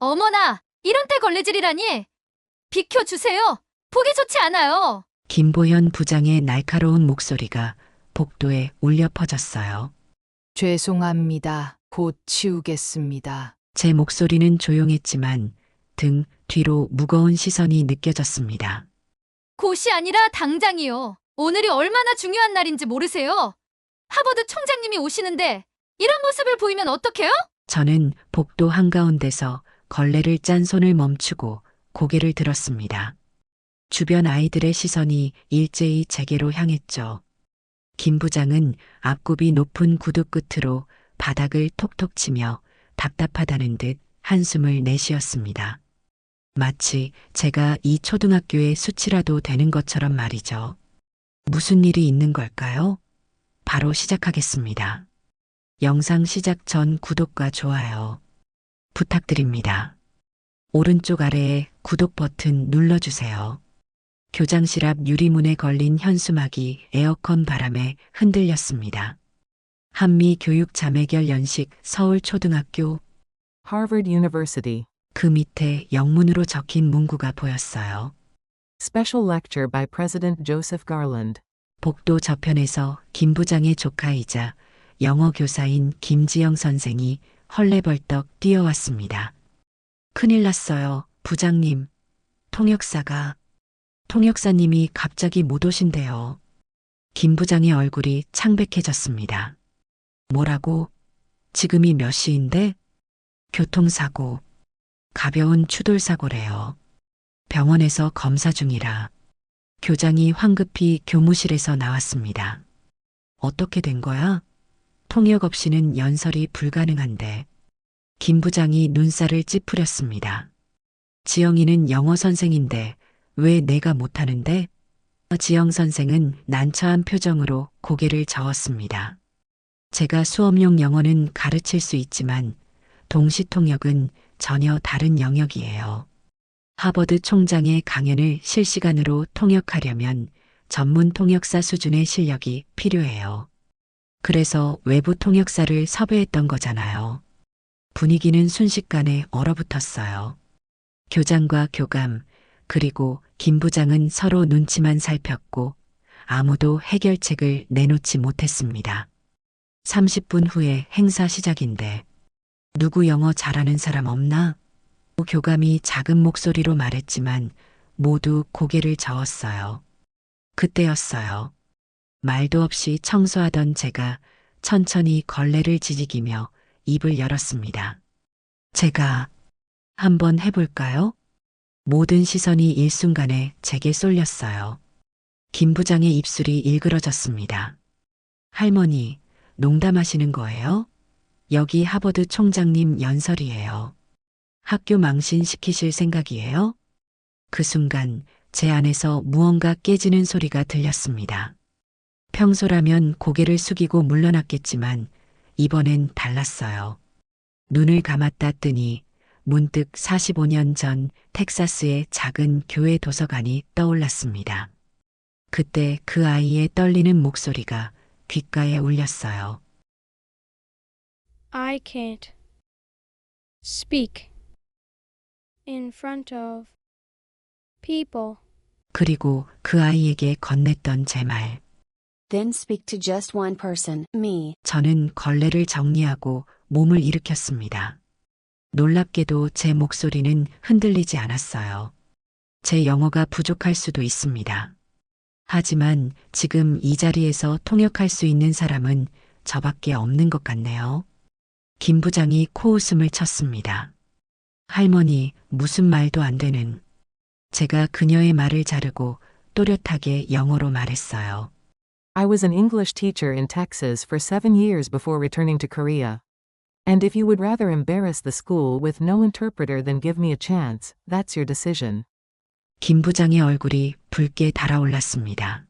어머나, 이런 때 걸레질이라니! 비켜주세요! 보기 좋지 않아요! 김보현 부장의 날카로운 목소리가 복도에 울려 퍼졌어요. 죄송합니다. 곧 치우겠습니다. 제 목소리는 조용했지만 등 뒤로 무거운 시선이 느껴졌습니다. 곧이 아니라 당장이요. 오늘이 얼마나 중요한 날인지 모르세요? 하버드 총장님이 오시는데 이런 모습을 보이면 어떡해요? 저는 복도 한가운데서 걸레를 짠 손을 멈추고 고개를 들었습니다. 주변 아이들의 시선이 일제히 제게로 향했죠. 김 부장은 앞굽이 높은 구두 끝으로 바닥을 톡톡 치며 답답하다는 듯 한숨을 내쉬었습니다. 마치 제가 이 초등학교의 수치라도 되는 것처럼 말이죠. 무슨 일이 있는 걸까요? 바로 시작하겠습니다. 영상 시작 전 구독과 좋아요 부탁드립니다. 오른쪽 아래에 구독 버튼 눌러주세요. 교장실 앞 유리문에 걸린 현수막이 에어컨 바람에 흔들렸습니다. 한미 교육 자매결 연식 서울초등학교. Harvard University. 그 밑에 영문으로 적힌 문구가 보였어요. Special lecture by President Joseph Garland. 복도 저편에서 김 부장의 조카이자 영어 교사인 김지영 선생이 헐레벌떡 뛰어왔습니다. 큰일 났어요, 부장님. 통역사님이 갑자기 못 오신대요. 김 부장의 얼굴이 창백해졌습니다. 뭐라고? 지금이 몇 시인데? 교통사고. 가벼운 추돌사고래요. 병원에서 검사 중이라. 교장이 황급히 교무실에서 나왔습니다. 어떻게 된 거야? 통역 없이는 연설이 불가능한데. 김 부장이 눈살을 찌푸렸습니다. 지영이는 영어 선생인데 왜 내가 못하는데? 지영 선생은 난처한 표정으로 고개를 저었습니다. 제가 수업용 영어는 가르칠 수 있지만 동시통역은 전혀 다른 영역이에요. 하버드 총장의 강연을 실시간으로 통역하려면 전문 통역사 수준의 실력이 필요해요. 그래서 외부 통역사를 섭외했던 거잖아요. 분위기는 순식간에 얼어붙었어요. 교장과 교감, 그리고 김 부장은 서로 눈치만 살폈고 아무도 해결책을 내놓지 못했습니다. 30분 후에 행사 시작인데 누구 영어 잘하는 사람 없나? 교감이 작은 목소리로 말했지만 모두 고개를 저었어요. 그때였어요. 말도 없이 청소하던 제가 천천히 걸레를 지지기며 입을 열었습니다. 제가 한번 해볼까요? 모든 시선이 일순간에 제게 쏠렸어요. 김 부장의 입술이 일그러졌습니다. 할머니, 농담하시는 거예요? 여기 하버드 총장님 연설이에요. 학교 망신시키실 생각이에요? 그 순간 제 안에서 무언가 깨지는 소리가 들렸습니다. 평소라면 고개를 숙이고 물러났겠지만 이번엔 달랐어요. 눈을 감았다 뜨니 문득 45년 전 텍사스의 작은 교회 도서관이 떠올랐습니다. 그때 그 아이의 떨리는 목소리가 귓가에 울렸어요. I can't speak in front of people. 그리고 그 아이에게 건넸던 제 말. Then speak to just one person, me. 저는 걸레를 정리하고 몸을 일으켰습니다. 놀랍게도 제 목소리는 흔들리지 않았어요. 제 영어가 부족할 수도 있습니다. 하지만 지금 이 자리에서 통역할 수 있는 사람은 저밖에 없는 것 같네요. 김 부장이 코웃음을 쳤습니다. 할머니, 무슨 말도 안 되는. 제가 그녀의 말을 자르고 또렷하게 영어로 말했어요. I was an English teacher in Texas for 7 years before returning to Korea. And if you would rather embarrass the school with no interpreter than give me a chance, that's your decision. 김 부장의 얼굴이 붉게 달아올랐습니다.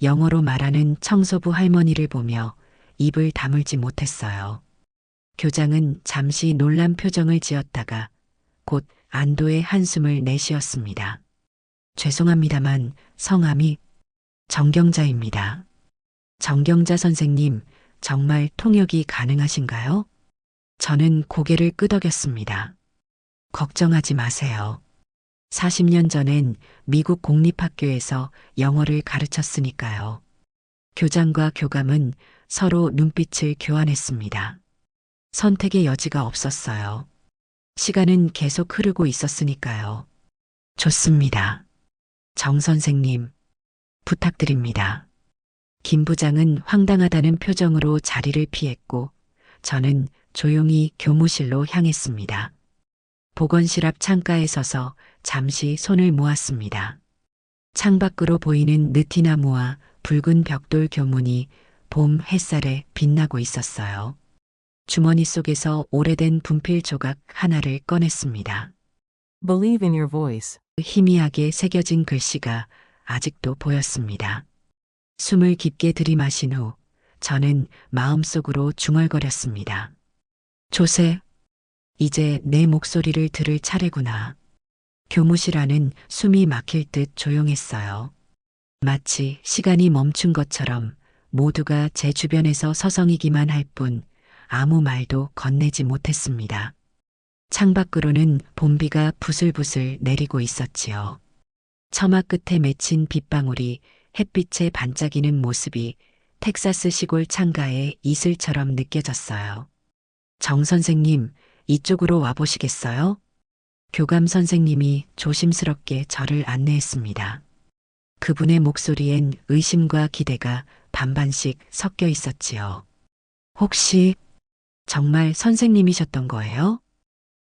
영어로 말하는 청소부 할머니를 보며 입을 다물지 못했어요. 교장은 잠시 놀란 표정을 지었다가 곧 안도의 한숨을 내쉬었습니다. 죄송합니다만 성함이 정경자입니다. 정경자 선생님, 정말 통역이 가능하신가요? 저는 고개를 끄덕였습니다. 걱정하지 마세요. 40년 전엔 미국 공립학교에서 영어를 가르쳤으니까요. 교장과 교감은 서로 눈빛을 교환했습니다. 선택의 여지가 없었어요. 시간은 계속 흐르고 있었으니까요. 좋습니다. 정 선생님, 부탁드립니다. 김 부장은 황당하다는 표정으로 자리를 피했고, 저는 조용히 교무실로 향했습니다. 보건실 앞 창가에 서서 잠시 손을 모았습니다. 창밖으로 보이는 느티나무와 붉은 벽돌 교문이 봄 햇살에 빛나고 있었어요. 주머니 속에서 오래된 분필 조각 하나를 꺼냈습니다. Believe in your voice. 희미하게 새겨진 글씨가 아직도 보였습니다. 숨을 깊게 들이마신 후 저는 마음속으로 중얼거렸습니다. 조셉, 이제 내 목소리를 들을 차례구나. 교무실 안은 숨이 막힐 듯 조용했어요. 마치 시간이 멈춘 것처럼 모두가 제 주변에서 서성이기만 할 뿐 아무 말도 건네지 못했습니다. 창밖으로는 봄비가 부슬부슬 내리고 있었지요. 처마 끝에 맺힌 빗방울이 햇빛에 반짝이는 모습이 텍사스 시골 창가의 이슬처럼 느껴졌어요. 정 선생님, 이쪽으로 와보시겠어요? 교감 선생님이 조심스럽게 저를 안내했습니다. 그분의 목소리엔 의심과 기대가 반반씩 섞여 있었지요. 혹시 정말 선생님이셨던 거예요?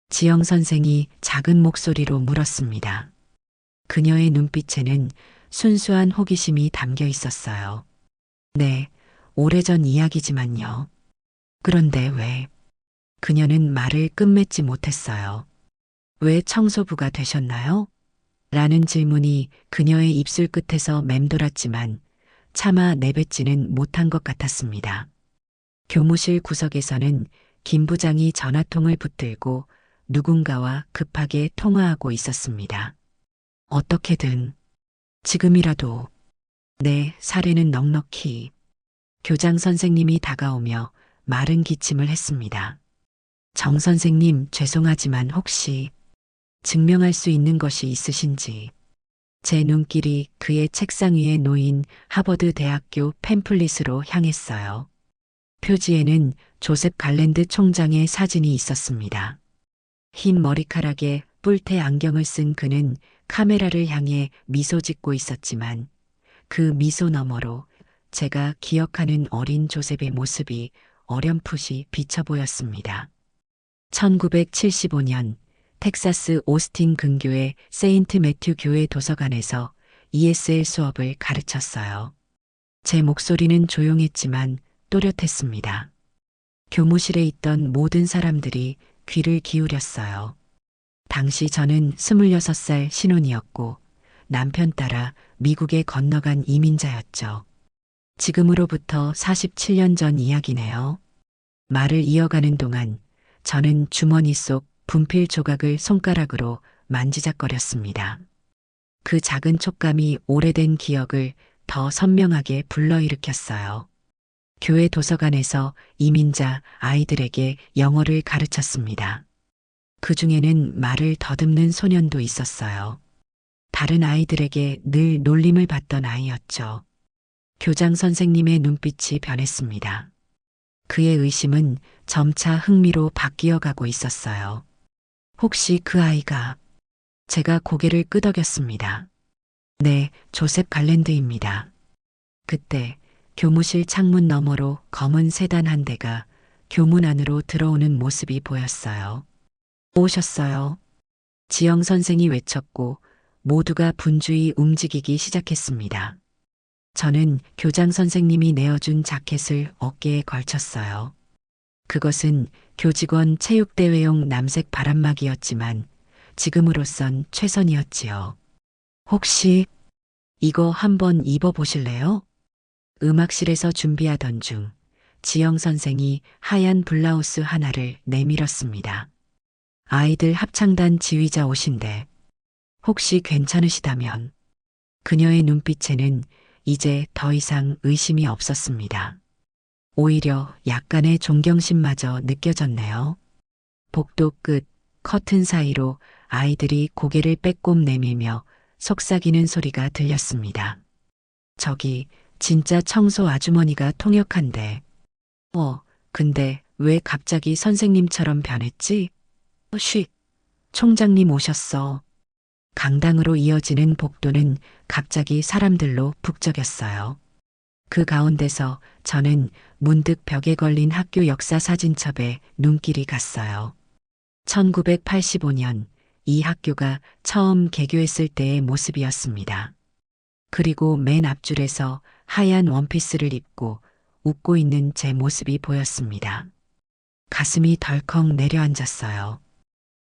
지영 선생이 작은 목소리로 물었습니다. 그녀의 눈빛에는 순수한 호기심이 담겨 있었어요. 네, 오래전 이야기지만요. 그런데 왜? 그녀는 말을 끝맺지 못했어요. 왜 청소부가 되셨나요? 라는 질문이 그녀의 입술 끝에서 맴돌았지만 차마 내뱉지는 못한 것 같았습니다. 교무실 구석에서는 김 부장이 전화통을 붙들고 누군가와 급하게 통화하고 있었습니다. 어떻게든 지금이라도 내 사례는 넉넉히. 교장 선생님이 다가오며 마른 기침을 했습니다. 정 선생님, 죄송하지만 혹시 증명할 수 있는 것이 있으신지. 제 눈길이 그의 책상 위에 놓인 하버드 대학교 팸플릿으로 향했어요. 표지에는 조셉 갈랜드 총장의 사진이 있었습니다. 흰 머리카락에 뿔테 안경을 쓴 그는 카메라를 향해 미소 짓고 있었지만 그 미소 너머로 제가 기억하는 어린 조셉의 모습이 어렴풋이 비쳐 보였습니다. 1975년 텍사스 오스틴 근교의 세인트 매튜 교회 도서관에서 ESL 수업을 가르쳤어요. 제 목소리는 조용했지만 또렷했습니다. 교무실에 있던 모든 사람들이 귀를 기울였어요. 당시 저는 26살 신혼이었고 남편 따라 미국에 건너간 이민자였죠. 지금으로부터 47년 전 이야기네요. 말을 이어가는 동안 저는 주머니 속 분필 조각을 손가락으로 만지작거렸습니다. 그 작은 촉감이 오래된 기억을 더 선명하게 불러일으켰어요. 교회 도서관에서 이민자 아이들에게 영어를 가르쳤습니다. 그 중에는 말을 더듬는 소년도 있었어요. 다른 아이들에게 늘 놀림을 받던 아이였죠. 교장 선생님의 눈빛이 변했습니다. 그의 의심은 점차 흥미로 바뀌어 가고 있었어요. 혹시 그 아이가... 제가 고개를 끄덕였습니다. 네, 조셉 갈랜드입니다. 그때 교무실 창문 너머로 검은 세단 한 대가 교문 안으로 들어오는 모습이 보였어요. 오셨어요. 지영 선생이 외쳤고 모두가 분주히 움직이기 시작했습니다. 저는 교장 선생님이 내어준 자켓을 어깨에 걸쳤어요. 그것은 교직원 체육대회용 남색 바람막이였지만 지금으로선 최선이었지요. 혹시 이거 한번 입어보실래요? 음악실에서 준비하던 중 지영 선생이 하얀 블라우스 하나를 내밀었습니다. 아이들 합창단 지휘자 옷인데 혹시 괜찮으시다면. 그녀의 눈빛에는 이제 더 이상 의심이 없었습니다. 오히려 약간의 존경심마저 느껴졌네요. 복도 끝 커튼 사이로 아이들이 고개를 빼꼼 내밀며 속삭이는 소리가 들렸습니다. 저기 진짜 청소 아주머니가 통역한데. 근데 왜 갑자기 선생님처럼 변했지? 쉿, 총장님 오셨어. 강당으로 이어지는 복도는 갑자기 사람들로 북적였어요. 그 가운데서 저는 문득 벽에 걸린 학교 역사 사진첩에 눈길이 갔어요. 1985년 이 학교가 처음 개교했을 때의 모습이었습니다. 그리고 맨 앞줄에서 하얀 원피스를 입고 웃고 있는 제 모습이 보였습니다. 가슴이 덜컥 내려앉았어요.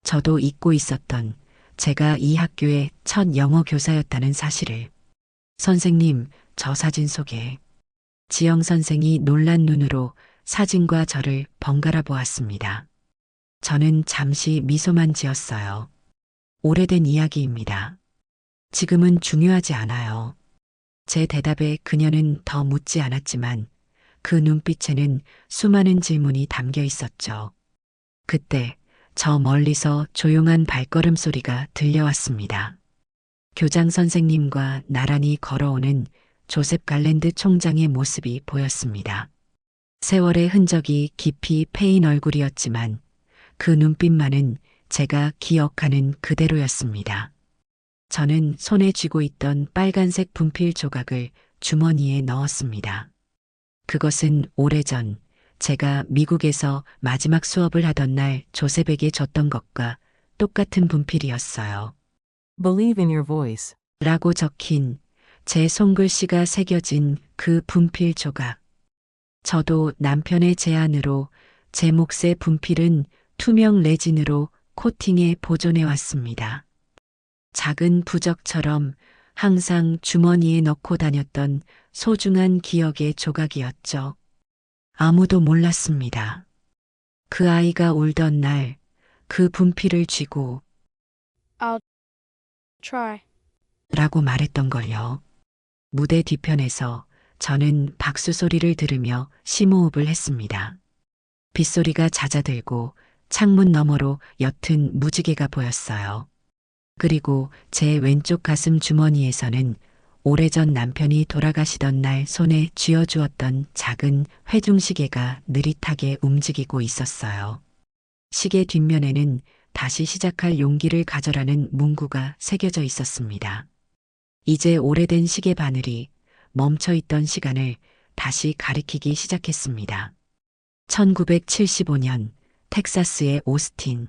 저도 잊고 있었던 제가 이 학교의 첫 영어 교사였다는 사실을. 선생님, 저 사진 속에. 지영 선생이 놀란 눈으로 사진과 저를 번갈아 보았습니다. 저는 잠시 미소만 지었어요. 오래된 이야기입니다. 지금은 중요하지 않아요. 제 대답에 그녀는 더 묻지 않았지만 그 눈빛에는 수많은 질문이 담겨 있었죠. 그때 저 멀리서 조용한 발걸음 소리가 들려왔습니다. 교장 선생님과 나란히 걸어오는 조셉 갈랜드 총장의 모습이 보였습니다. 세월의 흔적이 깊이 패인 얼굴이었지만 그 눈빛만은 제가 기억하는 그대로였습니다. 저는 손에 쥐고 있던 빨간색 분필 조각을 주머니에 넣었습니다. 그것은 오래전 제가 미국에서 마지막 수업을 하던 날 조셉에게 줬던 것과 똑같은 분필이었어요. Believe in your voice. 라고 적힌 제 손글씨가 새겨진 그 분필 조각. 저도 남편의 제안으로 제 몫의 분필은 투명 레진으로 코팅해 보존해 왔습니다. 작은 부적처럼 항상 주머니에 넣고 다녔던 소중한 기억의 조각이었죠. 아무도 몰랐습니다. 그 아이가 울던 날 그 분필을 쥐고 I'll try. 라고 말했던 걸요. 무대 뒤편에서 저는 박수 소리를 들으며 심호흡을 했습니다. 빗소리가 잦아들고 창문 너머로 옅은 무지개가 보였어요. 그리고 제 왼쪽 가슴 주머니에서는 오래전 남편이 돌아가시던 날 손에 쥐어주었던 작은 회중시계가 느릿하게 움직이고 있었어요. 시계 뒷면에는 다시 시작할 용기를 가져라는 문구가 새겨져 있었습니다. 이제 오래된 시계 바늘이 멈춰있던 시간을 다시 가리키기 시작했습니다. 1975년 텍사스의 오스틴.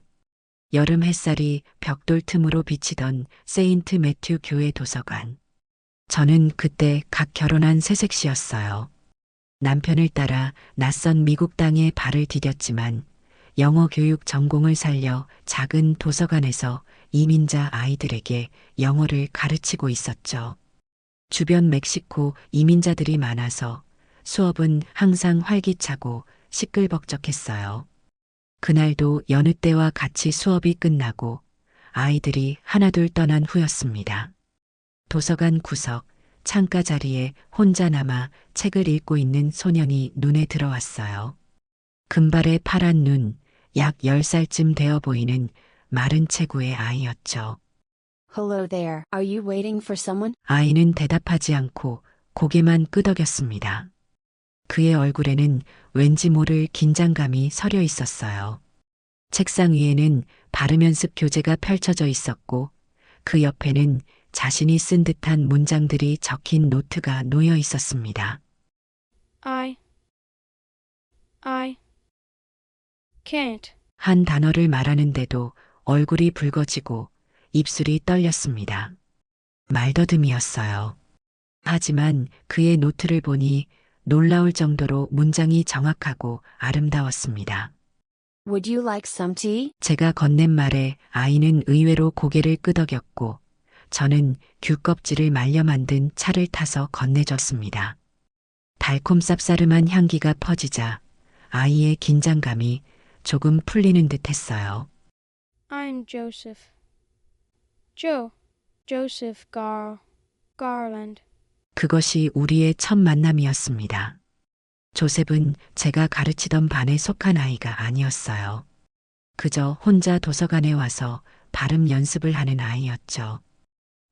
여름 햇살이 벽돌 틈으로 비치던 세인트 매튜 교회 도서관. 저는 그때 갓 결혼한 새색시였어요. 남편을 따라 낯선 미국 땅에 발을 디뎠지만 영어 교육 전공을 살려 작은 도서관에서 이민자 아이들에게 영어를 가르치고 있었죠. 주변 멕시코 이민자들이 많아서 수업은 항상 활기차고 시끌벅적했어요. 그날도 여느 때와 같이 수업이 끝나고 아이들이 하나둘 떠난 후였습니다. 도서관 구석, 창가 자리에 혼자 남아 책을 읽고 있는 소년이 눈에 들어왔어요. 금발의 파란 눈, 약 10살쯤 되어 보이는 마른 체구의 아이였죠. Hello there. Are you waiting for someone? 아이는 대답하지 않고 고개만 끄덕였습니다. 그의 얼굴에는 왠지 모를 긴장감이 서려 있었어요. 책상 위에는 발음 연습 교재가 펼쳐져 있었고 그 옆에는 자신이 쓴 듯한 문장들이 적힌 노트가 놓여 있었습니다. I can't. 한 단어를 말하는데도 얼굴이 붉어지고 입술이 떨렸습니다. 말더듬이었어요. 하지만 그의 노트를 보니 놀라울 정도로 문장이 정확하고 아름다웠습니다. Would you like some tea? 제가 건넨 말에 아이는 의외로 고개를 끄덕였고 저는 귤 껍질을 말려 만든 차를 타서 건네줬습니다. 달콤 쌉싸름한 향기가 퍼지자 아이의 긴장감이 조금 풀리는 듯 했어요. I'm Joseph. Joseph Garland. 그것이 우리의 첫 만남이었습니다. 조셉은 제가 가르치던 반에 속한 아이가 아니었어요. 그저 혼자 도서관에 와서 발음 연습을 하는 아이였죠.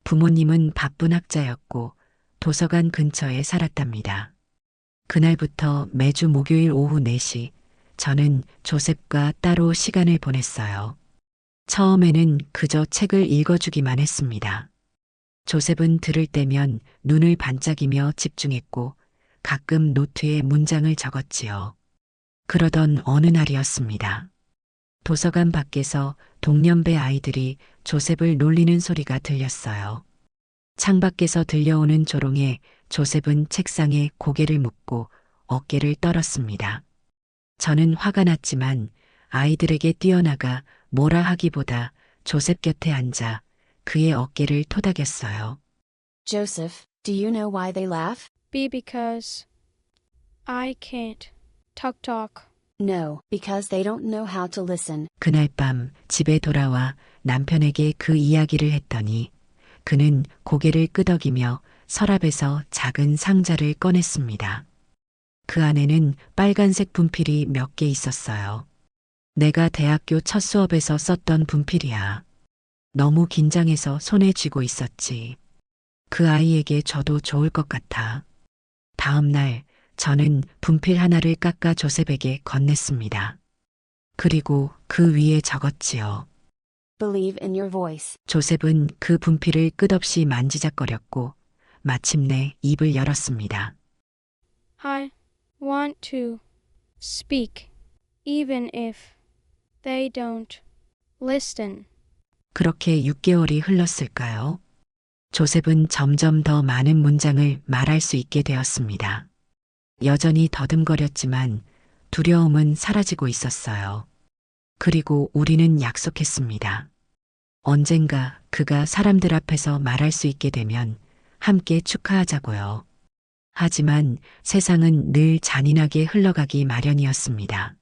부모님은 바쁜 학자였고 도서관 근처에 살았답니다. 그날부터 매주 목요일 오후 4시 저는 조셉과 따로 시간을 보냈어요. 처음에는 그저 책을 읽어주기만 했습니다. 조셉은 들을 때면 눈을 반짝이며 집중했고 가끔 노트에 문장을 적었지요. 그러던 어느 날이었습니다. 도서관 밖에서 동년배 아이들이 조셉을 놀리는 소리가 들렸어요. 창밖에서 들려오는 조롱에 조셉은 책상에 고개를 묻고 어깨를 떨었습니다. 저는 화가 났지만 아이들에게 뛰어나가 뭐라 하기보다 조셉 곁에 앉아 그의 어깨를 토닥였어요. Joseph, do you know why they laugh? Because I can't talk. No, because they don't know how to listen. 그날 밤 집에 돌아와 남편에게 그 이야기를 했더니 그는 고개를 끄덕이며 서랍에서 작은 상자를 꺼냈습니다. 그 안에는 빨간색 분필이 몇 개 있었어요. 내가 대학교 첫 수업에서 썼던 분필이야. 너무 긴장해서 손에 쥐고 있었지. 그 아이에게 줘도 좋을 것 같아. 다음 날 저는 분필 하나를 깎아 조셉에게 건넸습니다. 그리고 그 위에 적었지요. Believe in your voice. 조셉은 그 분필을 끝없이 만지작거렸고 마침내 입을 열었습니다. I want to speak, even if they don't listen. 그렇게 6개월이 흘렀을까요? 조셉은 점점 더 많은 문장을 말할 수 있게 되었습니다. 여전히 더듬거렸지만 두려움은 사라지고 있었어요. 그리고 우리는 약속했습니다. 언젠가 그가 사람들 앞에서 말할 수 있게 되면 함께 축하하자고요. 하지만 세상은 늘 잔인하게 흘러가기 마련이었습니다.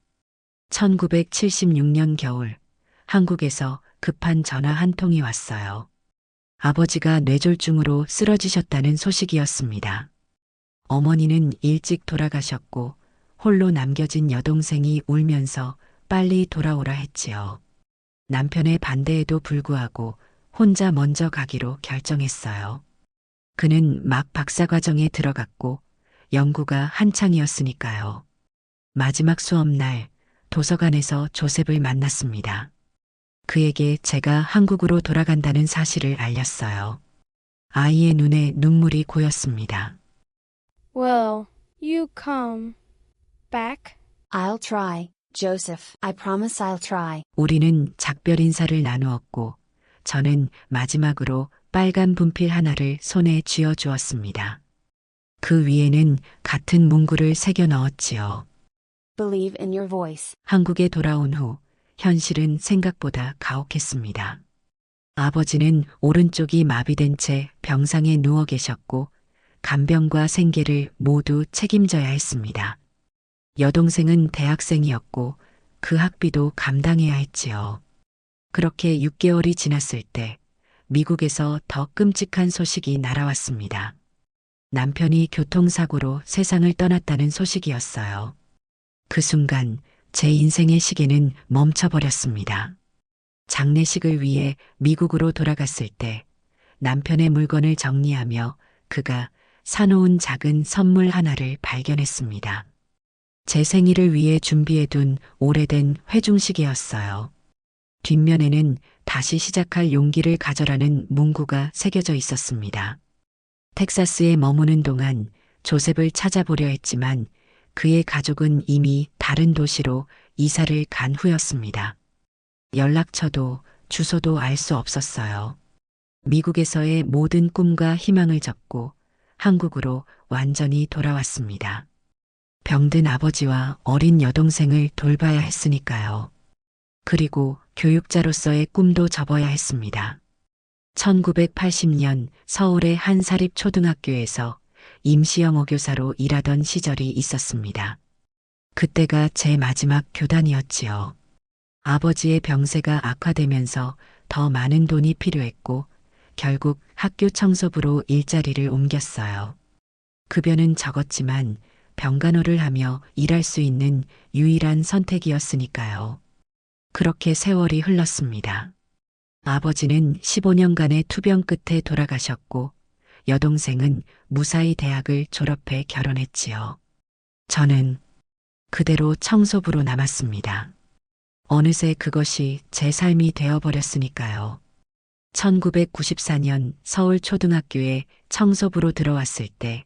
1976년 겨울, 한국에서 급한 전화 한 통이 왔어요. 아버지가 뇌졸중으로 쓰러지셨다는 소식이었습니다. 어머니는 일찍 돌아가셨고 홀로 남겨진 여동생이 울면서 빨리 돌아오라 했지요. 남편의 반대에도 불구하고 혼자 먼저 가기로 결정했어요. 그는 막 박사과정에 들어갔고 연구가 한창이었으니까요. 마지막 수업날 도서관에서 조셉을 만났습니다. 그에게 제가 한국으로 돌아간다는 사실을 알렸어요. 아이의 눈에 눈물이 고였습니다. Will you come back? I'll try, Joseph. I promise I'll try. 우리는 작별 인사를 나누었고 저는 마지막으로 빨간 분필 하나를 손에 쥐어 주었습니다. 그 위에는 같은 문구를 새겨 넣었지요. Believe in your voice. 한국에 돌아온 후 현실은 생각보다 가혹했습니다. 아버지는 오른쪽이 마비된 채 병상에 누워 계셨고 간병과 생계를 모두 책임져야 했습니다. 여동생은 대학생이었고 그 학비도 감당해야 했지요. 그렇게 6개월이 지났을 때 미국에서 더 끔찍한 소식이 날아왔습니다. 남편이 교통사고로 세상을 떠났다는 소식이었어요. 그 순간 제 인생의 시계는 멈춰버렸습니다. 장례식을 위해 미국으로 돌아갔을 때 남편의 물건을 정리하며 그가 사놓은 작은 선물 하나를 발견했습니다. 제 생일을 위해 준비해둔 오래된 회중시계였어요. 뒷면에는 다시 시작할 용기를 가져라는 문구가 새겨져 있었습니다. 텍사스에 머무는 동안 조셉을 찾아보려 했지만 그의 가족은 이미 다른 도시로 이사를 간 후였습니다. 연락처도 주소도 알 수 없었어요. 미국에서의 모든 꿈과 희망을 접고 한국으로 완전히 돌아왔습니다. 병든 아버지와 어린 여동생을 돌봐야 했으니까요. 그리고 교육자로서의 꿈도 접어야 했습니다. 1980년 서울의 한 사립 초등학교에서 임시영어 교사로 일하던 시절이 있었습니다. 그때가 제 마지막 교단이었지요. 아버지의 병세가 악화되면서 더 많은 돈이 필요했고 결국 학교 청소부로 일자리를 옮겼어요. 급여는 적었지만 병간호를 하며 일할 수 있는 유일한 선택이었으니까요. 그렇게 세월이 흘렀습니다. 아버지는 15년간의 투병 끝에 돌아가셨고, 여동생은 무사히 대학을 졸업해 결혼했지요. 저는 그대로 청소부로 남았습니다. 어느새 그것이 제 삶이 되어버렸으니까요. 1994년 서울 초등학교에 청소부로 들어왔을 때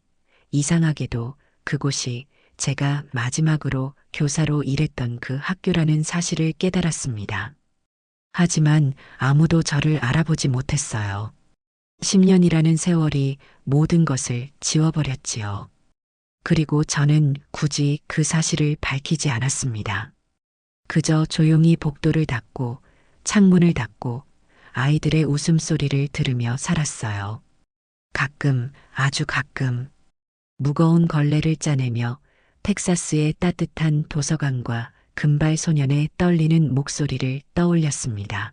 이상하게도 그곳이 제가 마지막으로 교사로 일했던 그 학교라는 사실을 깨달았습니다. 하지만 아무도 저를 알아보지 못했어요. 10년이라는 세월이 모든 것을 지워버렸지요. 그리고 저는 굳이 그 사실을 밝히지 않았습니다. 그저 조용히 복도를 닫고 창문을 닫고 아이들의 웃음소리를 들으며 살았어요. 가끔, 아주 가끔, 무거운 걸레를 짜내며 텍사스의 따뜻한 도서관과 금발 소년의 떨리는 목소리를 떠올렸습니다.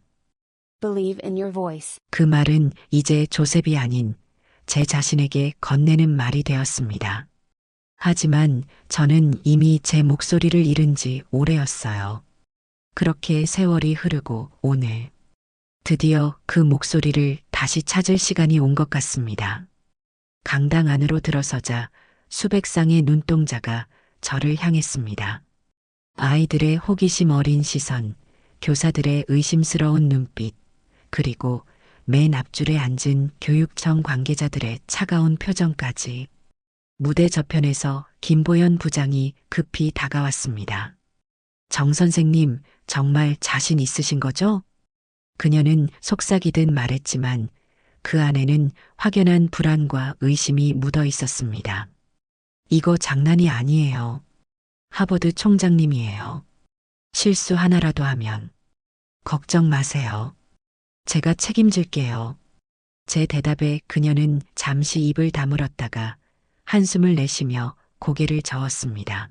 Believe in your voice. 그 말은 이제 조셉이 아닌 제 자신에게 건네는 말이 되었습니다. 하지만 저는 이미 제 목소리를 잃은 지 오래였어요. 그렇게 세월이 흐르고 오늘 드디어 그 목소리를 다시 찾을 시간이 온 것 같습니다. 강당 안으로 들어서자 수백 쌍의 눈동자가 저를 향했습니다. 아이들의 호기심 어린 시선, 교사들의 의심스러운 눈빛, 그리고 맨 앞줄에 앉은 교육청 관계자들의 차가운 표정까지. 무대 저편에서 김보연 부장이 급히 다가왔습니다. 정 선생님, 정말 자신 있으신 거죠? 그녀는 속삭이듯 말했지만 그 안에는 확연한 불안과 의심이 묻어 있었습니다. 이거 장난이 아니에요. 하버드 총장님이에요. 실수 하나라도 하면 걱정 마세요. 제가 책임질게요. 제 대답에 그녀는 잠시 입을 다물었다가 한숨을 내쉬며 고개를 저었습니다.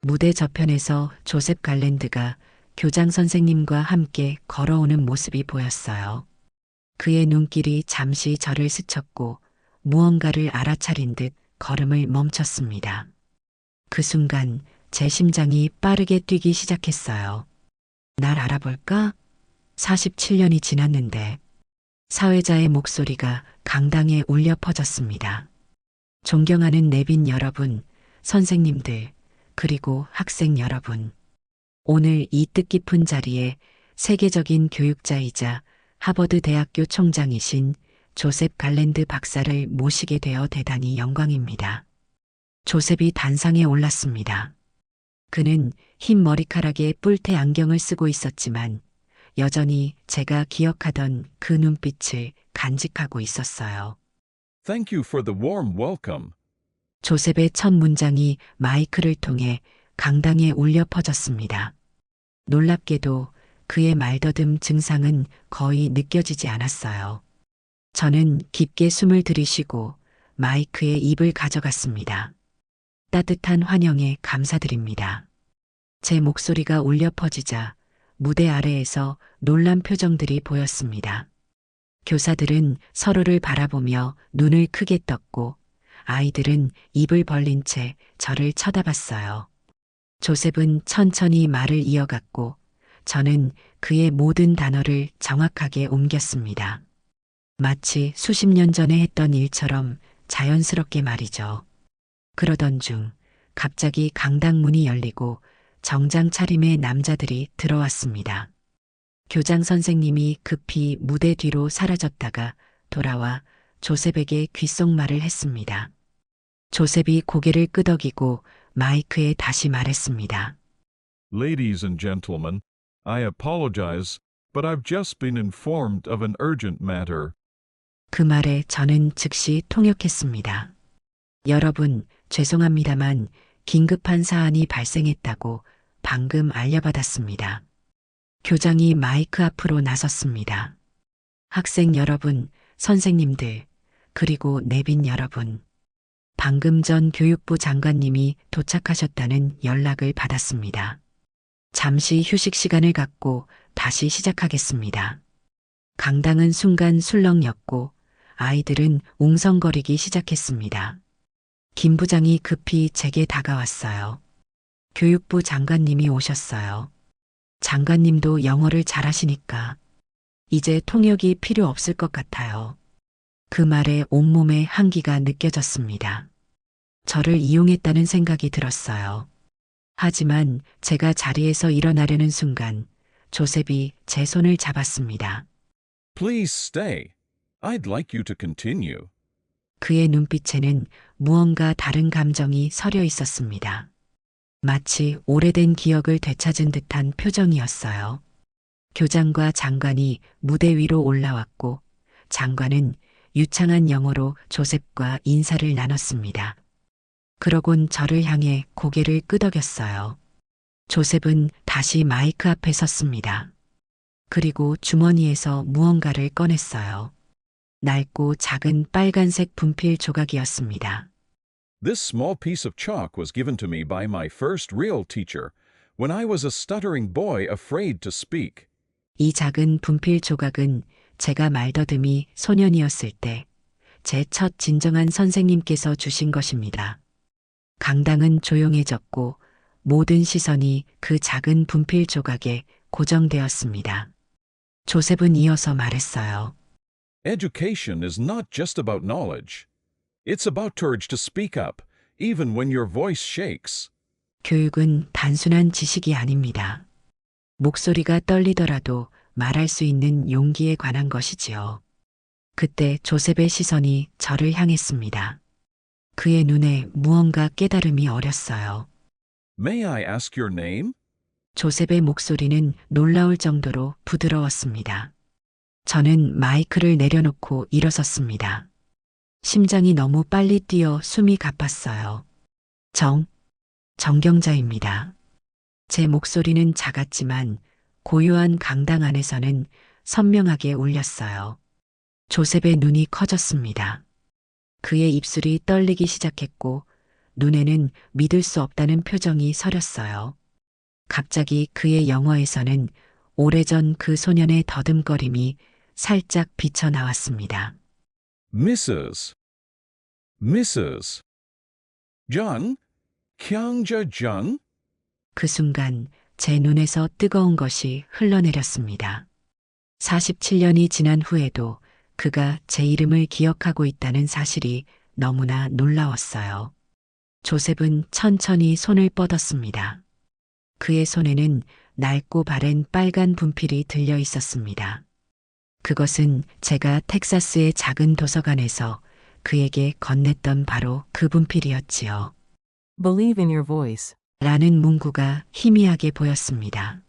무대 저편에서 조셉 갈랜드가 교장 선생님과 함께 걸어오는 모습이 보였어요. 그의 눈길이 잠시 저를 스쳤고 무언가를 알아차린 듯 걸음을 멈췄습니다. 그 순간 제 심장이 빠르게 뛰기 시작했어요. 날 알아볼까? 47년이 지났는데 사회자의 목소리가 강당에 울려 퍼졌습니다. 존경하는 내빈 여러분, 선생님들, 그리고 학생 여러분. 오늘 이 뜻깊은 자리에 세계적인 교육자이자 하버드 대학교 총장이신 조셉 갈랜드 박사를 모시게 되어 대단히 영광입니다. 조셉이 단상에 올랐습니다. 그는 흰 머리카락에 뿔테 안경을 쓰고 있었지만 여전히 제가 기억하던 그 눈빛을 간직하고 있었어요. Thank you for the warm welcome. 조셉의 첫 문장이 마이크를 통해 강당에 울려 퍼졌습니다. 놀랍게도 그의 말더듬 증상은 거의 느껴지지 않았어요. 저는 깊게 숨을 들이쉬고 마이크에 입을 가져갔습니다. 따뜻한 환영에 감사드립니다. 제 목소리가 울려 퍼지자 무대 아래에서 놀란 표정들이 보였습니다. 교사들은 서로를 바라보며 눈을 크게 떴고 아이들은 입을 벌린 채 저를 쳐다봤어요. 조셉은 천천히 말을 이어갔고 저는 그의 모든 단어를 정확하게 옮겼습니다. 마치 수십 년 전에 했던 일처럼 자연스럽게 말이죠. 그러던 중 갑자기 강당 문이 열리고 정장 차림의 남자들이 들어왔습니다. 교장 선생님이 급히 무대 뒤로 사라졌다가 돌아와 조셉에게 귓속말을 했습니다. 조셉이 고개를 끄덕이고 마이크에 다시 말했습니다. Ladies and gentlemen, I apologize, but I've just been informed of an urgent matter. 그 말에 저는 즉시 통역했습니다. 여러분, 죄송합니다만 긴급한 사안이 발생했다고 방금 알려받았습니다. 교장이 마이크 앞으로 나섰습니다. 학생 여러분, 선생님들, 그리고 내빈 여러분. 방금 전 교육부 장관님이 도착하셨다는 연락을 받았습니다. 잠시 휴식 시간을 갖고 다시 시작하겠습니다. 강당은 순간 술렁였고 아이들은 웅성거리기 시작했습니다. 김 부장이 급히 제게 다가왔어요. 교육부 장관님이 오셨어요. 장관님도 영어를 잘하시니까 이제 통역이 필요 없을 것 같아요. 그 말에 온몸에 한기가 느껴졌습니다. 저를 이용했다는 생각이 들었어요. 하지만 제가 자리에서 일어나려는 순간 조셉이 제 손을 잡았습니다. Please stay. I'd like you to continue. 그의 눈빛에는 무언가 다른 감정이 서려 있었습니다. 마치 오래된 기억을 되찾은 듯한 표정이었어요. 교장과 장관이 무대 위로 올라왔고 장관은 유창한 영어로 조셉과 인사를 나눴습니다. 그러곤 저를 향해 고개를 끄덕였어요. 조셉은 다시 마이크 앞에 섰습니다. 그리고 주머니에서 무언가를 꺼냈어요. 낡고 작은 빨간색 분필 조각이었습니다. This small piece of chalk was given to me by my first real teacher when I was a stuttering boy afraid to speak. 이 작은 분필 조각은 제가 말더듬이 소년이었을 때 제 첫 진정한 선생님께서 주신 것입니다. 강당은 조용해졌고 모든 시선이 그 작은 분필 조각에 고정되었습니다. 조셉은 이어서 말했어요. Education is not just about knowledge. It's about courage to speak up, even when your voice shakes. 교육은 단순한 지식이 아닙니다. 목소리가 떨리더라도 말할 수 있는 용기에 관한 것이지요. 그때 조셉의 시선이 저를 향했습니다. 그의 눈에 무언가 깨달음이 어렸어요. May I ask your name? 조셉의 목소리는 놀라울 정도로 부드러웠습니다. 저는 마이크를 내려놓고 일어섰습니다. 심장이 너무 빨리 뛰어 숨이 가빴어요. 정경자입니다. 제 목소리는 작았지만 고요한 강당 안에서는 선명하게 울렸어요. 조셉의 눈이 커졌습니다. 그의 입술이 떨리기 시작했고 눈에는 믿을 수 없다는 표정이 서렸어요. 갑자기 그의 영어에서는 오래전 그 소년의 더듬거림이 살짝 비쳐나왔습니다. Mrs. Jung? Kyangja Jung? 그 순간 제 눈에서 뜨거운 것이 흘러내렸습니다. 47년이 지난 후에도 그가 제 이름을 기억하고 있다는 사실이 너무나 놀라웠어요. 조셉은 천천히 손을 뻗었습니다. 그의 손에는 낡고 바랜 빨간 분필이 들려 있었습니다. 그것은 제가 텍사스의 작은 도서관에서 그에게 건넸던 바로 그 분필이었지요. Believe in your voice. 라는 문구가 희미하게 보였습니다.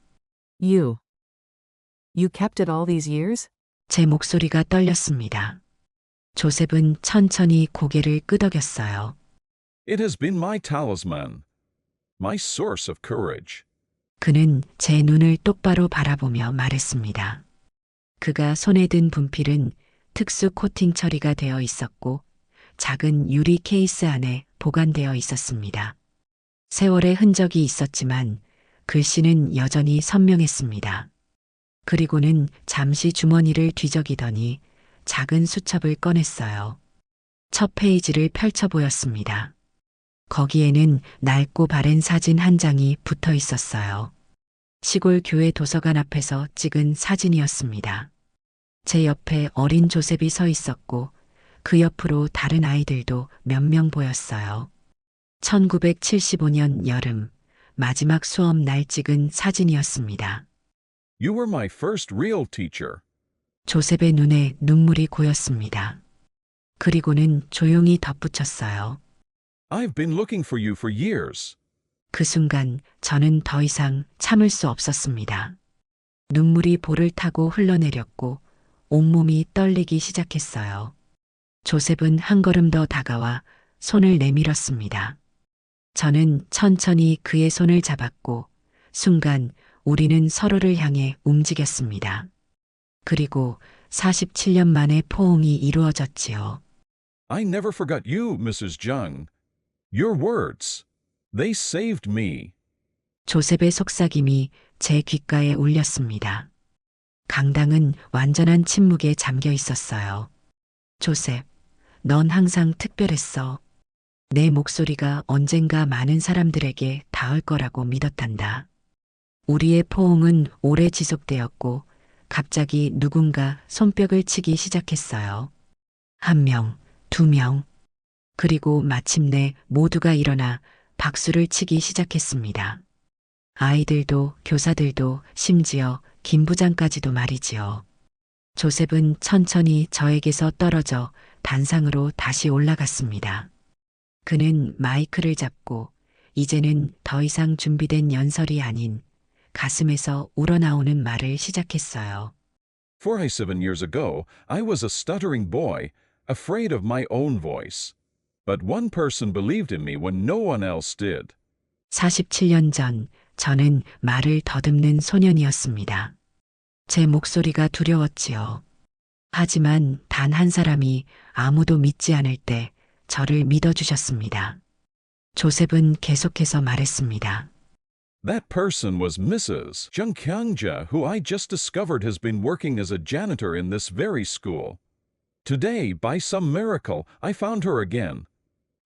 You kept it all these years? 제 목소리가 떨렸습니다. 조셉은 천천히 고개를 끄덕였어요. It has been my talisman, my source of courage. 그는 제 눈을 똑바로 바라보며 말했습니다. 그가 손에 든 분필은 특수 코팅 처리가 되어 있었고 작은 유리 케이스 안에 보관되어 있었습니다. 세월의 흔적이 있었지만 글씨는 여전히 선명했습니다. 그리고는 잠시 주머니를 뒤적이더니 작은 수첩을 꺼냈어요. 첫 페이지를 펼쳐 보였습니다. 거기에는 낡고 바랜 사진 한 장이 붙어 있었어요. 시골 교회 도서관 앞에서 찍은 사진이었습니다. 제 옆에 어린 조셉이 서 있었고 그 옆으로 다른 아이들도 몇 명 보였어요. 1975년 여름 마지막 수업 날 찍은 사진이었습니다. You were my first real teacher. 조셉의 눈에 눈물이 고였습니다. 그리고는 조용히 덧붙였어요. I've been looking for you for years. 그 순간 저는 더 이상 참을 수 없었습니다. 눈물이 볼을 타고 흘러내렸고 온몸이 떨리기 시작했어요. 조셉은 한 걸음 더 다가와 손을 내밀었습니다. 저는 천천히 그의 손을 잡았고 순간 우리는 서로를 향해 움직였습니다. 그리고 47년 만에 포옹이 이루어졌지요. I never forgot you, Mrs. Jung. Your words, they saved me. 조셉의 속삭임이 제 귓가에 울렸습니다. 강당은 완전한 침묵에 잠겨 있었어요. 조셉, 넌 항상 특별했어. 내 목소리가 언젠가 많은 사람들에게 닿을 거라고 믿었단다. 우리의 포옹은 오래 지속되었고 갑자기 누군가 손뼉을 치기 시작했어요. 한 명, 두 명. 그리고 마침내 모두가 일어나 박수를 치기 시작했습니다. 아이들도 교사들도 심지어 김 부장까지도 말이지요. 조셉은 천천히 저에게서 떨어져 단상으로 다시 올라갔습니다. 그는 마이크를 잡고 이제는 더 이상 준비된 연설이 아닌 가슴에서 우러나오는 말을 시작했어요. 47 years ago, I was a stuttering boy, afraid of my own voice. But one person believed in me when no one else did. 47년 전 저는 말을 더듬는 소년이었습니다. 제 목소리가 두려웠지요. 하지만 단 한 사람이 아무도 믿지 않을 때 저를 믿어주셨습니다. 조셉은 계속해서 말했습니다. That person was Mrs. Jung Kyung-ja, who I just discovered has been working as a janitor in this very school. Today, by some miracle, I found her again.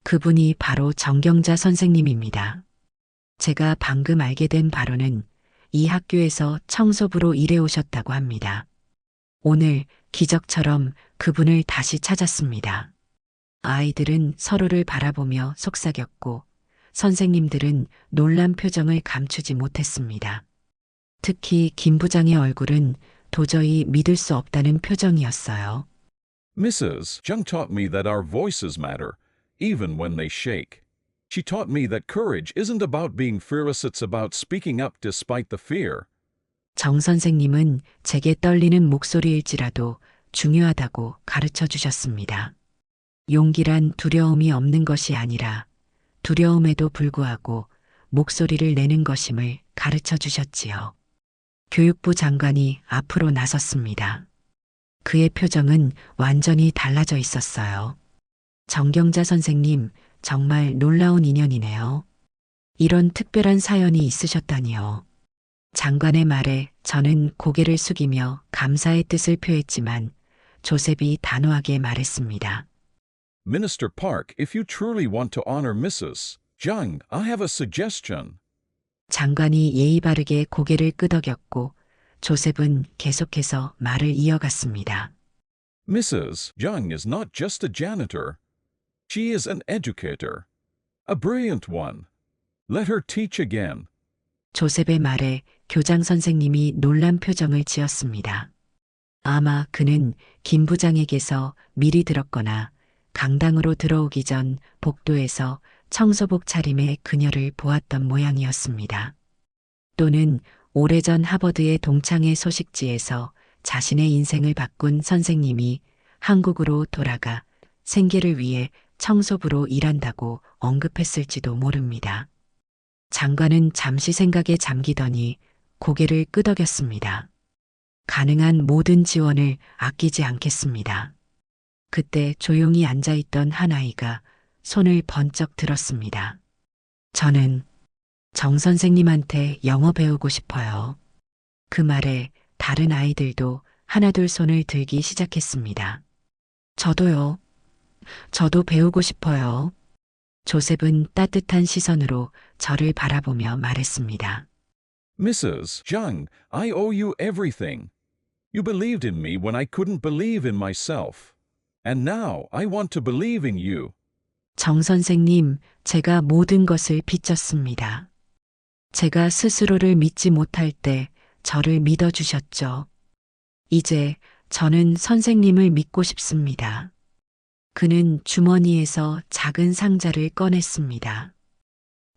그분이 바로 정경자 선생님입니다. 제가 방금 알게 된 바로는 이 학교에서 청소부로 일해 오셨다고 합니다. 오늘 기적처럼 그분을 다시 찾았습니다. 아이들은 서로를 바라보며 속삭였고 선생님들은 놀란 표정을 감추지 못했습니다. 특히 김 부장의 얼굴은 도저히 믿을 수 없다는 표정이었어요. Mrs. Jung taught me that our voices matter, even when they shake. She taught me that courage isn't about being fearless, it's about speaking up despite the fear. 정 선생님은 제게 떨리는 목소리일지라도 중요하다고 가르쳐 주셨습니다. 용기란 두려움이 없는 것이 아니라 두려움에도 불구하고 목소리를 내는 것임을 가르쳐 주셨지요. 교육부 장관이 앞으로 나섰습니다. 그의 표정은 완전히 달라져 있었어요. 정경자 선생님, 정말 놀라운 인연이네요. 이런 특별한 사연이 있으셨다니요. 장관의 말에 저는 고개를 숙이며 감사의 뜻을 표했지만 조셉이 단호하게 말했습니다. Minister Park, if you truly want to honor Mrs. Jung, I have a suggestion. 장관이 예의 바르게 고개를 끄덕였고 조셉은 계속해서 말을 이어갔습니다. Mrs. Jung is not just a janitor. She is an educator. A brilliant one. Let her teach again. 조셉의 말에 교장 선생님이 놀란 표정을 지었습니다. 아마 그는 김 부장에게서 미리 들었거나 강당으로 들어오기 전 복도에서 청소복 차림의 그녀를 보았던 모양이었습니다. 또는 오래전 하버드의 동창회 소식지에서 자신의 인생을 바꾼 선생님이 한국으로 돌아가 생계를 위해 청소부로 일한다고 언급했을지도 모릅니다. 장관은 잠시 생각에 잠기더니 고개를 끄덕였습니다. 가능한 모든 지원을 아끼지 않겠습니다. 그때 조용히 앉아있던 한 아이가 손을 번쩍 들었습니다. 저는 정 선생님한테 영어 배우고 싶어요. 그 말에 다른 아이들도 하나둘 손을 들기 시작했습니다. 저도요. 저도 배우고 싶어요. 조셉은 따뜻한 시선으로 저를 바라보며 말했습니다. Mrs. Jung, I owe you everything. You believed in me when I couldn't believe in myself. And now I want to believe in you. 정 선생님, 제가 모든 것을 빚졌습니다. 제가 스스로를 믿지 못할 때 저를 믿어주셨죠. 이제 저는 선생님을 믿고 싶습니다. 그는 주머니에서 작은 상자를 꺼냈습니다.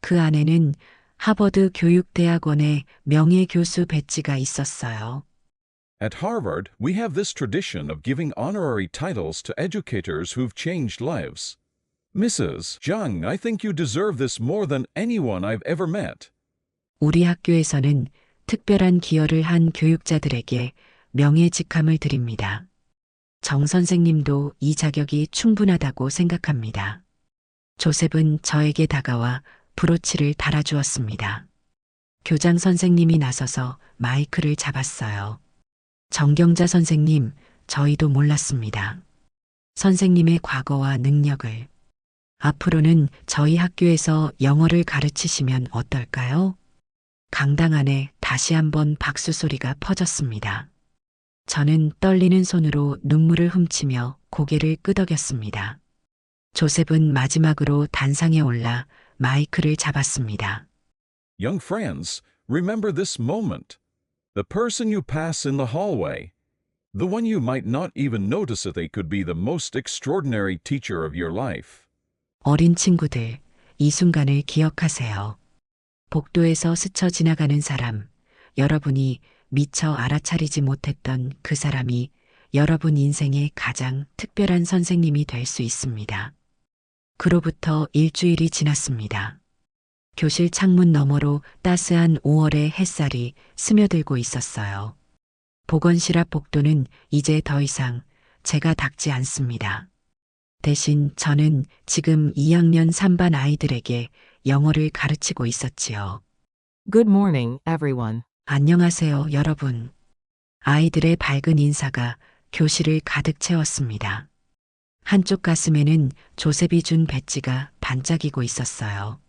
그 안에는 하버드 교육대학원의 명예교수 배지가 있었어요. At Harvard, we have this tradition of giving honorary titles to educators who've changed lives. Mrs. Jung, I think you deserve this more than anyone I've ever met. 우리 학교에서는 특별한 기여를 한 교육자들에게 명예직함을 드립니다. 정 선생님도 이 자격이 충분하다고 생각합니다. 조셉은 저에게 다가와 브로치를 달아주었습니다. 교장 선생님이 나서서 마이크를 잡았어요. 정경자 선생님, 저희도 몰랐습니다. 선생님의 과거와 능력을. 앞으로는 저희 학교에서 영어를 가르치시면 어떨까요? 강당 안에 다시 한번 박수 소리가 퍼졌습니다. 저는 떨리는 손으로 눈물을 훔치며 고개를 끄덕였습니다. 조셉은 마지막으로 단상에 올라 마이크를 잡았습니다. Young friends, remember this moment. The person you pass in the hallway. The one you might not even notice that they could be the most extraordinary teacher of your life. 어린 친구들, 이 순간을 기억하세요. 복도에서 스쳐 지나가는 사람, 여러분이 미처 알아차리지 못했던 그 사람이 여러분 인생의 가장 특별한 선생님이 될 수 있습니다. 그로부터 일주일이 지났습니다. 교실 창문 너머로 따스한 5월의 햇살이 스며들고 있었어요. 보건실 앞 복도는 이제 더 이상 제가 닦지 않습니다. 대신 저는 지금 2학년 3반 아이들에게 영어를 가르치고 있었지요. Good morning, everyone. 안녕하세요, 여러분. 아이들의 밝은 인사가 교실을 가득 채웠습니다. 한쪽 가슴에는 조셉이 준 배지가 반짝이고 있었어요.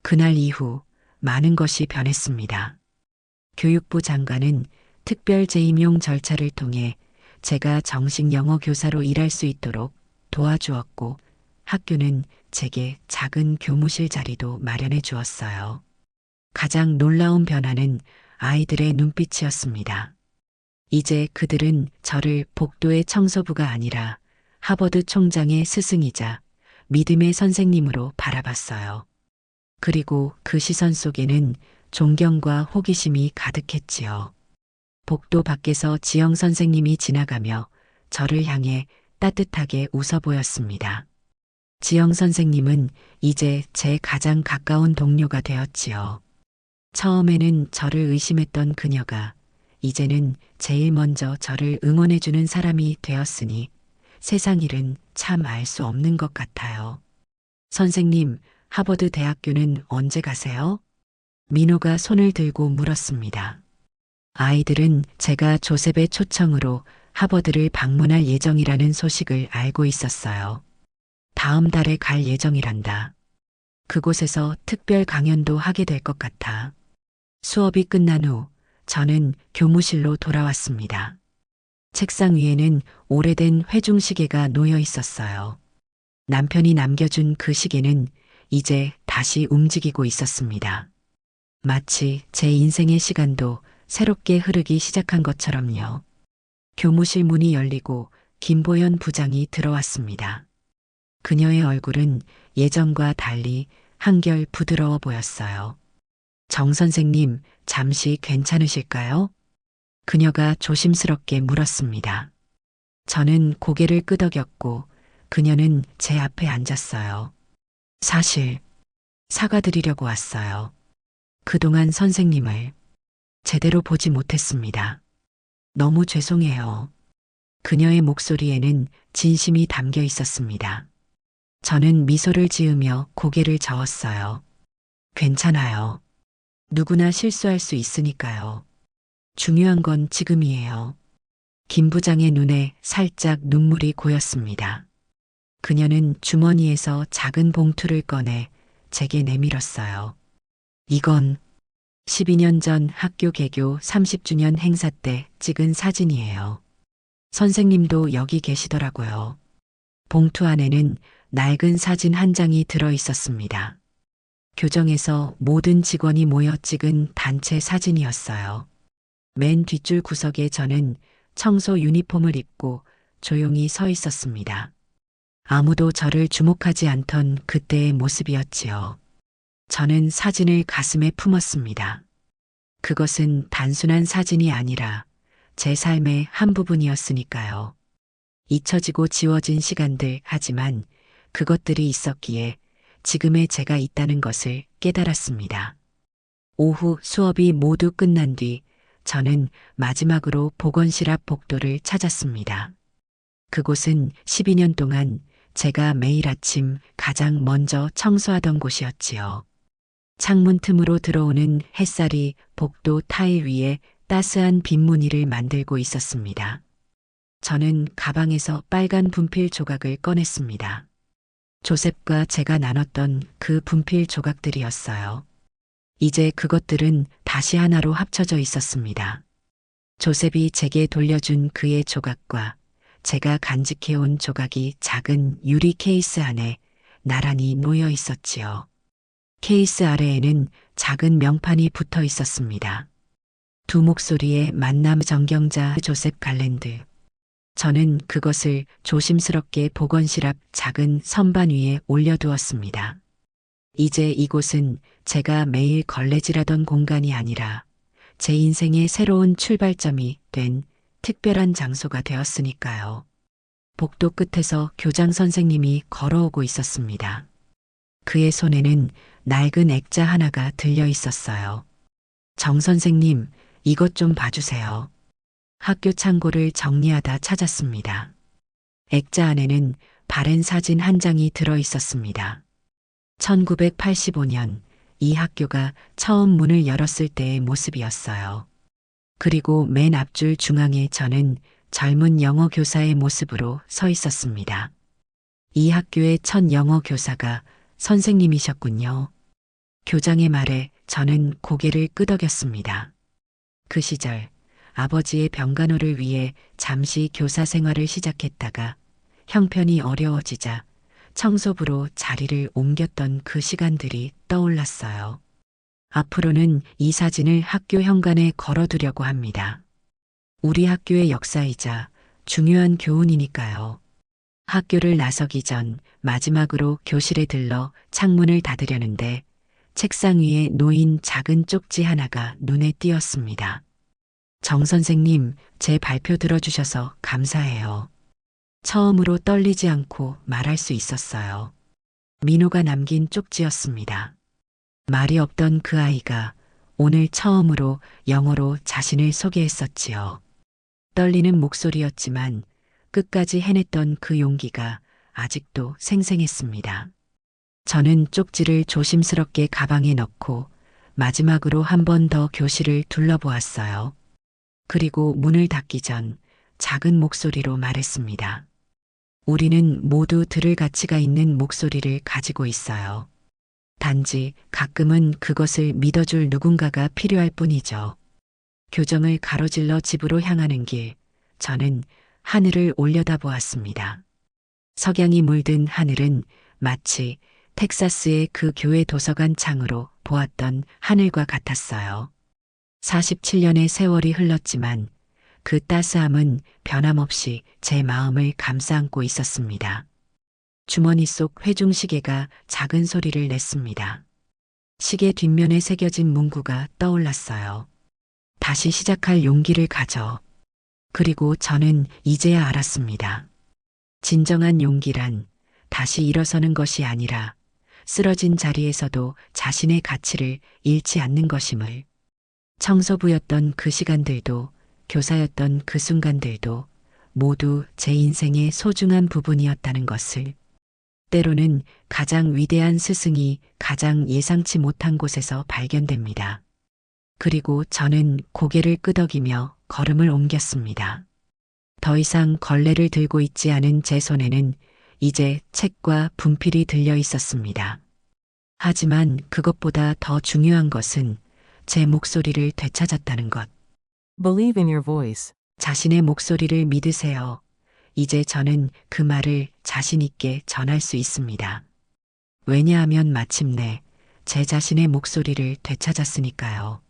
그날 이후 많은 것이 변했습니다. 교육부 장관은 특별 재임용 절차를 통해 제가 정식 영어 교사로 일할 수 있도록 도와주었고 학교는 제게 작은 교무실 자리도 마련해 주었어요. 가장 놀라운 변화는 아이들의 눈빛이었습니다. 이제 그들은 저를 복도의 청소부가 아니라 하버드 총장의 스승이자 믿음의 선생님으로 바라봤어요. 그리고 그 시선 속에는 존경과 호기심이 가득했지요. 복도 밖에서 지영 선생님이 지나가며 저를 향해 따뜻하게 웃어 보였습니다. 지영 선생님은 이제 제 가장 가까운 동료가 되었지요. 처음에는 저를 의심했던 그녀가 이제는 제일 먼저 저를 응원해주는 사람이 되었으니 세상 일은 참 알 수 없는 것 같아요. 선생님, 하버드 대학교는 언제 가세요? 민호가 손을 들고 물었습니다. 아이들은 제가 조셉의 초청으로 하버드를 방문할 예정이라는 소식을 알고 있었어요. 다음 달에 갈 예정이란다. 그곳에서 특별 강연도 하게 될 것 같아. 수업이 끝난 후 저는 교무실로 돌아왔습니다. 책상 위에는 오래된 회중시계가 놓여 있었어요. 남편이 남겨준 그 시계는 이제 다시 움직이고 있었습니다. 마치 제 인생의 시간도 새롭게 흐르기 시작한 것처럼요. 교무실 문이 열리고 김보연 부장이 들어왔습니다. 그녀의 얼굴은 예전과 달리 한결 부드러워 보였어요. 정 선생님, 잠시 괜찮으실까요? 그녀가 조심스럽게 물었습니다. 저는 고개를 끄덕였고 그녀는 제 앞에 앉았어요. 사실 사과드리려고 왔어요. 그동안 선생님을 제대로 보지 못했습니다. 너무 죄송해요. 그녀의 목소리에는 진심이 담겨 있었습니다. 저는 미소를 지으며 고개를 저었어요. 괜찮아요. 누구나 실수할 수 있으니까요. 중요한 건 지금이에요. 김 부장의 눈에 살짝 눈물이 고였습니다. 그녀는 주머니에서 작은 봉투를 꺼내 제게 내밀었어요. 이건 12년 전 학교 개교 30주년 행사 때 찍은 사진이에요. 선생님도 여기 계시더라고요. 봉투 안에는 낡은 사진 한 장이 들어 있었습니다. 교정에서 모든 직원이 모여 찍은 단체 사진이었어요. 맨 뒷줄 구석에 저는 청소 유니폼을 입고 조용히 서 있었습니다. 아무도 저를 주목하지 않던 그때의 모습이었지요. 저는 사진을 가슴에 품었습니다. 그것은 단순한 사진이 아니라 제 삶의 한 부분이었으니까요. 잊혀지고 지워진 시간들 하지만 그것들이 있었기에 지금의 제가 있다는 것을 깨달았습니다. 오후 수업이 모두 끝난 뒤 저는 마지막으로 보건실 앞 복도를 찾았습니다. 그곳은 12년 동안 제가 매일 아침 가장 먼저 청소하던 곳이었지요. 창문 틈으로 들어오는 햇살이 복도 타일 위에 따스한 빗무늬를 만들고 있었습니다. 저는 가방에서 빨간 분필 조각을 꺼냈습니다. 조셉과 제가 나눴던 그 분필 조각들이었어요. 이제 그것들은 다시 하나로 합쳐져 있었습니다. 조셉이 제게 돌려준 그의 조각과 제가 간직해온 조각이 작은 유리 케이스 안에 나란히 놓여 있었지요. 케이스 아래에는 작은 명판이 붙어 있었습니다. 두 목소리의 만남 정경자 조셉 갈랜드. 저는 그것을 조심스럽게 보건실 앞 작은 선반 위에 올려두었습니다. 이제 이곳은 제가 매일 걸레질하던 공간이 아니라 제 인생의 새로운 출발점이 된 특별한 장소가 되었으니까요. 복도 끝에서 교장 선생님이 걸어오고 있었습니다. 그의 손에는 낡은 액자 하나가 들려 있었어요. 정 선생님, 이것 좀 봐주세요. 학교 창고를 정리하다 찾았습니다. 액자 안에는 바랜 사진 한 장이 들어 있었습니다. 1985년 이 학교가 처음 문을 열었을 때의 모습이었어요. 그리고 맨 앞줄 중앙에 저는 젊은 영어 교사의 모습으로 서 있었습니다. 이 학교의 첫 영어 교사가 선생님이셨군요. 교장의 말에 저는 고개를 끄덕였습니다. 그 시절 아버지의 병간호를 위해 잠시 교사 생활을 시작했다가 형편이 어려워지자 청소부로 자리를 옮겼던 그 시간들이 떠올랐어요. 앞으로는 이 사진을 학교 현관에 걸어두려고 합니다. 우리 학교의 역사이자 중요한 교훈이니까요. 학교를 나서기 전 마지막으로 교실에 들러 창문을 닫으려는데 책상 위에 놓인 작은 쪽지 하나가 눈에 띄었습니다. 정 선생님, 제 발표 들어주셔서 감사해요. 처음으로 떨리지 않고 말할 수 있었어요. 민호가 남긴 쪽지였습니다. 말이 없던 그 아이가 오늘 처음으로 영어로 자신을 소개했었지요. 떨리는 목소리였지만 끝까지 해냈던 그 용기가 아직도 생생했습니다. 저는 쪽지를 조심스럽게 가방에 넣고 마지막으로 한 번 더 교실을 둘러보았어요. 그리고 문을 닫기 전 작은 목소리로 말했습니다. 우리는 모두 들을 가치가 있는 목소리를 가지고 있어요. 단지 가끔은 그것을 믿어줄 누군가가 필요할 뿐이죠. 교정을 가로질러 집으로 향하는 길, 저는 하늘을 올려다보았습니다. 석양이 물든 하늘은 마치 텍사스의 그 교회 도서관 창으로 보았던 하늘과 같았어요. 47년의 세월이 흘렀지만 그 따스함은 변함없이 제 마음을 감싸안고 있었습니다. 주머니 속 회중시계가 작은 소리를 냈습니다. 시계 뒷면에 새겨진 문구가 떠올랐어요. 다시 시작할 용기를 가져. 그리고 저는 이제야 알았습니다. 진정한 용기란 다시 일어서는 것이 아니라 쓰러진 자리에서도 자신의 가치를 잃지 않는 것임을. 청소부였던 그 시간들도 교사였던 그 순간들도 모두 제 인생의 소중한 부분이었다는 것을. 때로는 가장 위대한 스승이 가장 예상치 못한 곳에서 발견됩니다. 그리고 저는 고개를 끄덕이며 걸음을 옮겼습니다. 더 이상 걸레를 들고 있지 않은 제 손에는 이제 책과 분필이 들려 있었습니다. 하지만 그것보다 더 중요한 것은 제 목소리를 되찾았다는 것. Believe in your voice. 자신의 목소리를 믿으세요. 이제 저는 그 말을 자신 있게 전할 수 있습니다. 왜냐하면 마침내 제 자신의 목소리를 되찾았으니까요.